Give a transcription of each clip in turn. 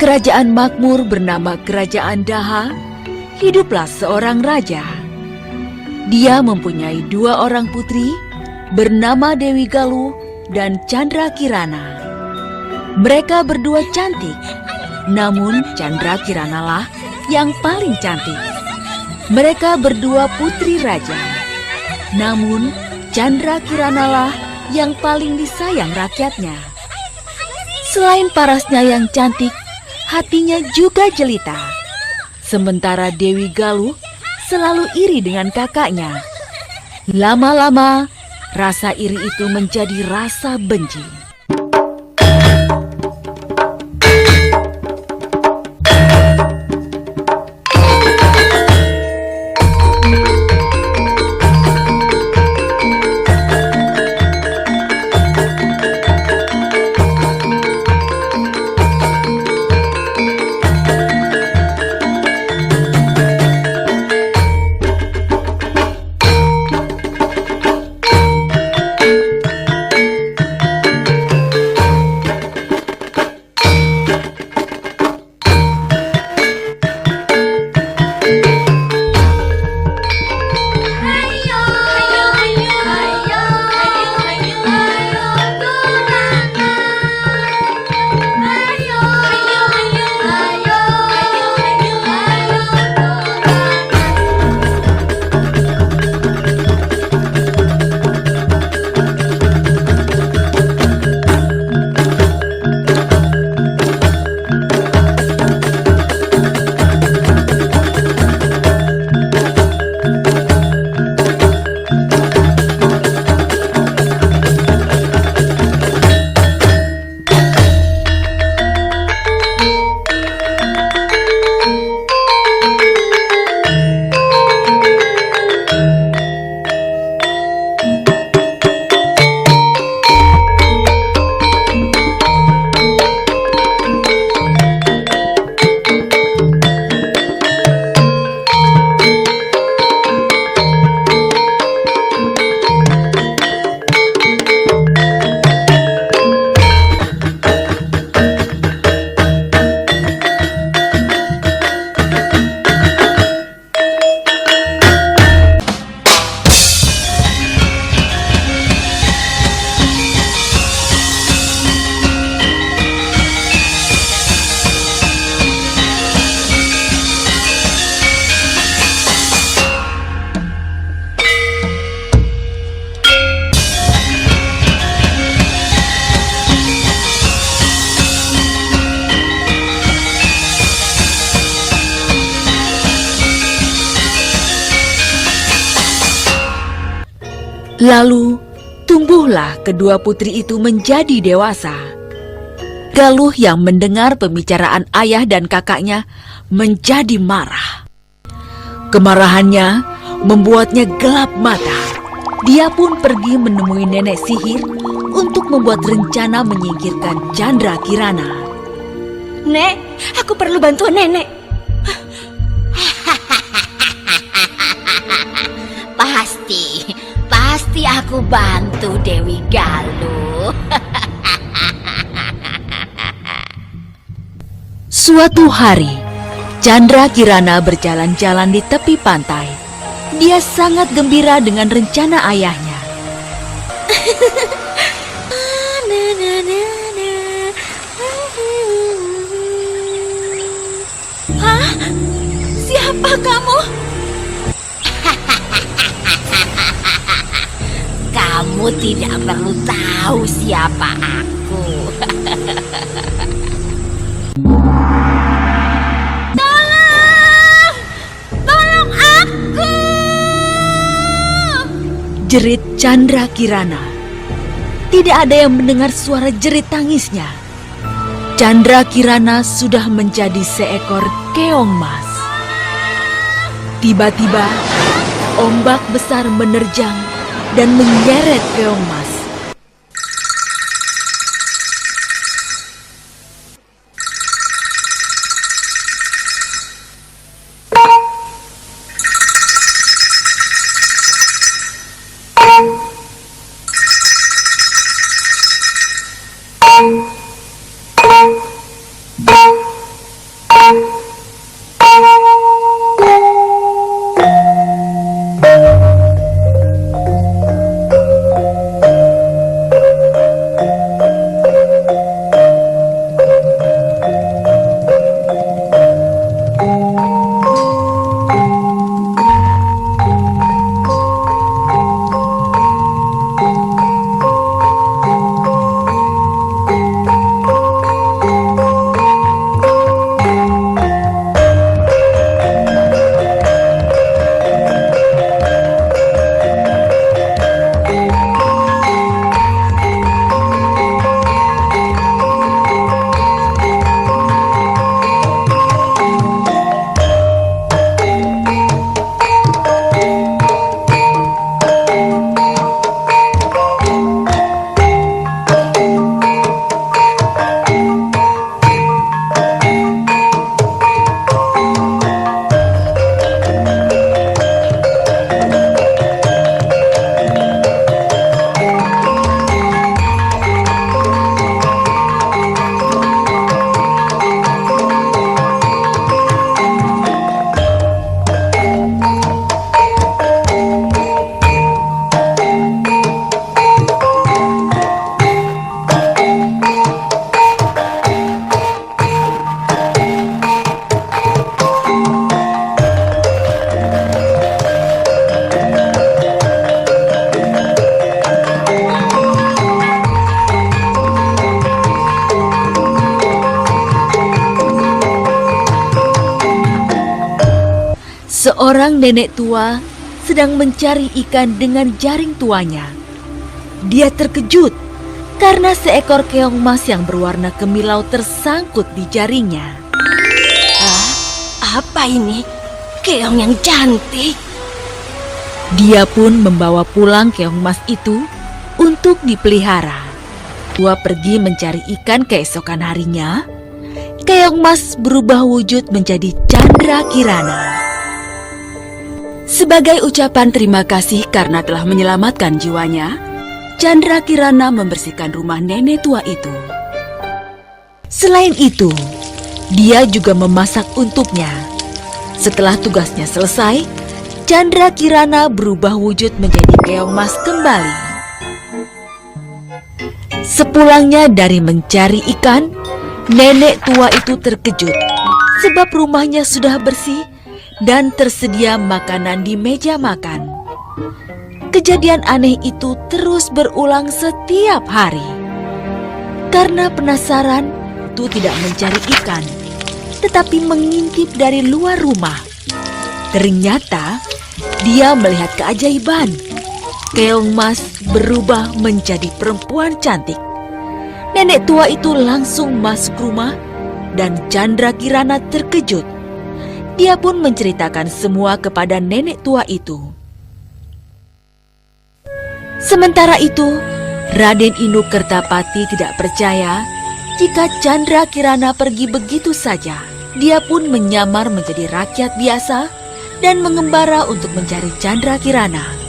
kerajaan makmur bernama Kerajaan Daha, hiduplah seorang raja. Dia mempunyai 2 orang putri bernama Dewi Galuh dan Chandra Kirana. Mereka berdua cantik, namun Chandra Kirana lah yang paling cantik. Mereka berdua putri raja, namun Chandra Kirana lah yang paling disayang rakyatnya. Selain parasnya yang cantik, hatinya juga jelita. Sementara Dewi Galuh selalu iri dengan kakaknya. Lama-lama, rasa iri itu menjadi rasa benci. Lalu, tumbuhlah kedua putri itu menjadi dewasa. Galuh yang mendengar pembicaraan ayah dan kakaknya menjadi marah. Kemarahannya membuatnya gelap mata. Dia pun pergi menemui nenek sihir untuk membuat rencana menyingkirkan Chandra Kirana. Nek, aku perlu bantuan nenek. Pasti aku bantu Dewi Galuh. Suatu hari, Chandra Kirana berjalan-jalan di tepi pantai. Dia sangat gembira dengan rencana ayahnya. Hah? Siapa kamu? Kamu tidak perlu tahu siapa aku. Tolong aku! Jerit Chandra Kirana. Tidak ada yang mendengar suara jerit tangisnya. Chandra Kirana sudah menjadi seekor keong mas. Tiba-tiba, ombak besar menerjang dan menyeret keong mas. Seorang nenek tua sedang mencari ikan dengan jaring tuanya. Dia terkejut karena seekor keong emas yang berwarna kemilau tersangkut di jaringnya. Apa ini? Keong yang cantik. Dia pun membawa pulang keong emas itu untuk dipelihara. Tua pergi mencari ikan keesokan harinya. Keong emas berubah wujud menjadi Chandra Kirana. Sebagai ucapan terima kasih karena telah menyelamatkan jiwanya, Chandra Kirana membersihkan rumah nenek tua itu. Selain itu, dia juga memasak untuknya. Setelah tugasnya selesai, Chandra Kirana berubah wujud menjadi keong emas kembali. Sepulangnya dari mencari ikan, nenek tua itu terkejut sebab rumahnya sudah bersih dan tersedia makanan di meja makan. Kejadian aneh itu terus berulang setiap hari. Karena penasaran, itu tidak mencari ikan, tetapi mengintip dari luar rumah. Ternyata dia melihat keajaiban. Keong emas berubah menjadi perempuan cantik. Nenek tua itu langsung masuk rumah dan Chandra Kirana terkejut. Dia pun menceritakan semua kepada nenek tua itu. Sementara itu, Raden Inu Kertapati tidak percaya jika Chandra Kirana pergi begitu saja. Dia pun menyamar menjadi rakyat biasa dan mengembara untuk mencari Chandra Kirana.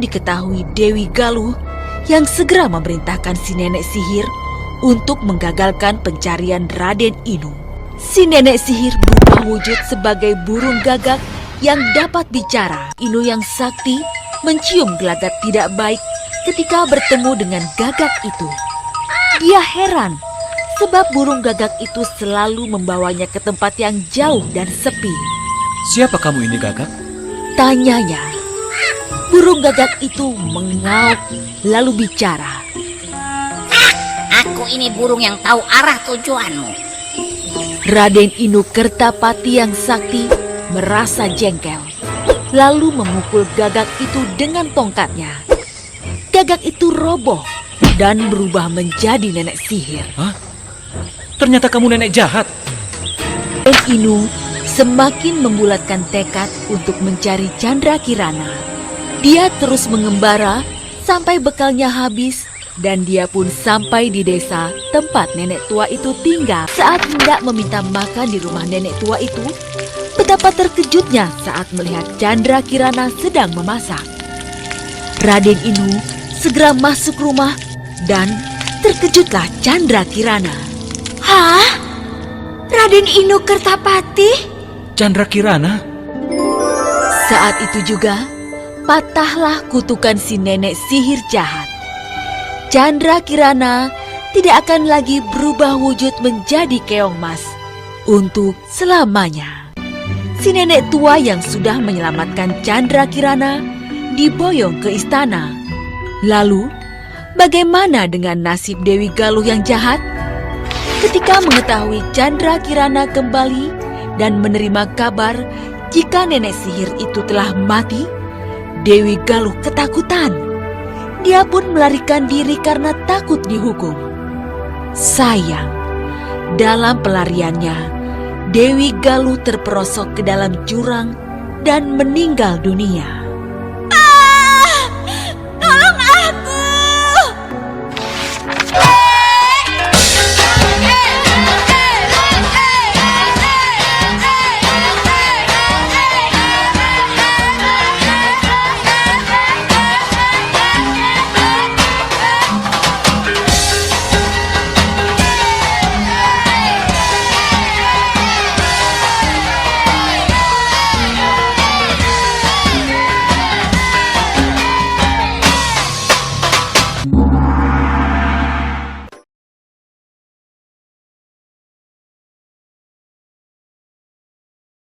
Diketahui Dewi Galuh yang segera memerintahkan si nenek sihir untuk menggagalkan pencarian Raden Inu. Si nenek sihir berubah wujud sebagai burung gagak yang dapat bicara. Inu yang sakti mencium gelagat tidak baik ketika bertemu dengan gagak itu. Dia heran sebab burung gagak itu selalu membawanya ke tempat yang jauh dan sepi. Siapa kamu ini, Gagak? Tanyanya. Burung gagak itu mengauk lalu bicara. Aku ini burung yang tahu arah tujuanmu. Raden Inu Kertapati yang sakti merasa jengkel, lalu memukul gagak itu dengan tongkatnya. Gagak itu roboh dan berubah menjadi nenek sihir. Hah? Ternyata kamu nenek jahat. Raden Inu semakin membulatkan tekad untuk mencari Chandra Kirana. Dia terus mengembara sampai bekalnya habis dan dia pun sampai di desa tempat nenek tua itu tinggal. Saat hendak meminta makan di rumah nenek tua itu, betapa terkejutnya saat melihat Chandra Kirana sedang memasak. Raden Inu segera masuk rumah dan terkejutlah Chandra Kirana. Hah? Raden Inu Kertapati? Chandra Kirana? Saat itu juga patahlah kutukan si nenek sihir jahat. Chandra Kirana tidak akan lagi berubah wujud menjadi keong emas untuk selamanya. Si nenek tua yang sudah menyelamatkan Chandra Kirana diboyong ke istana. Lalu, bagaimana dengan nasib Dewi Galuh yang jahat? Ketika mengetahui Chandra Kirana kembali dan menerima kabar jika nenek sihir itu telah mati, Dewi Galuh ketakutan. Dia pun melarikan diri karena takut dihukum. Sayang, dalam pelariannya, Dewi Galuh terperosok ke dalam jurang dan meninggal dunia.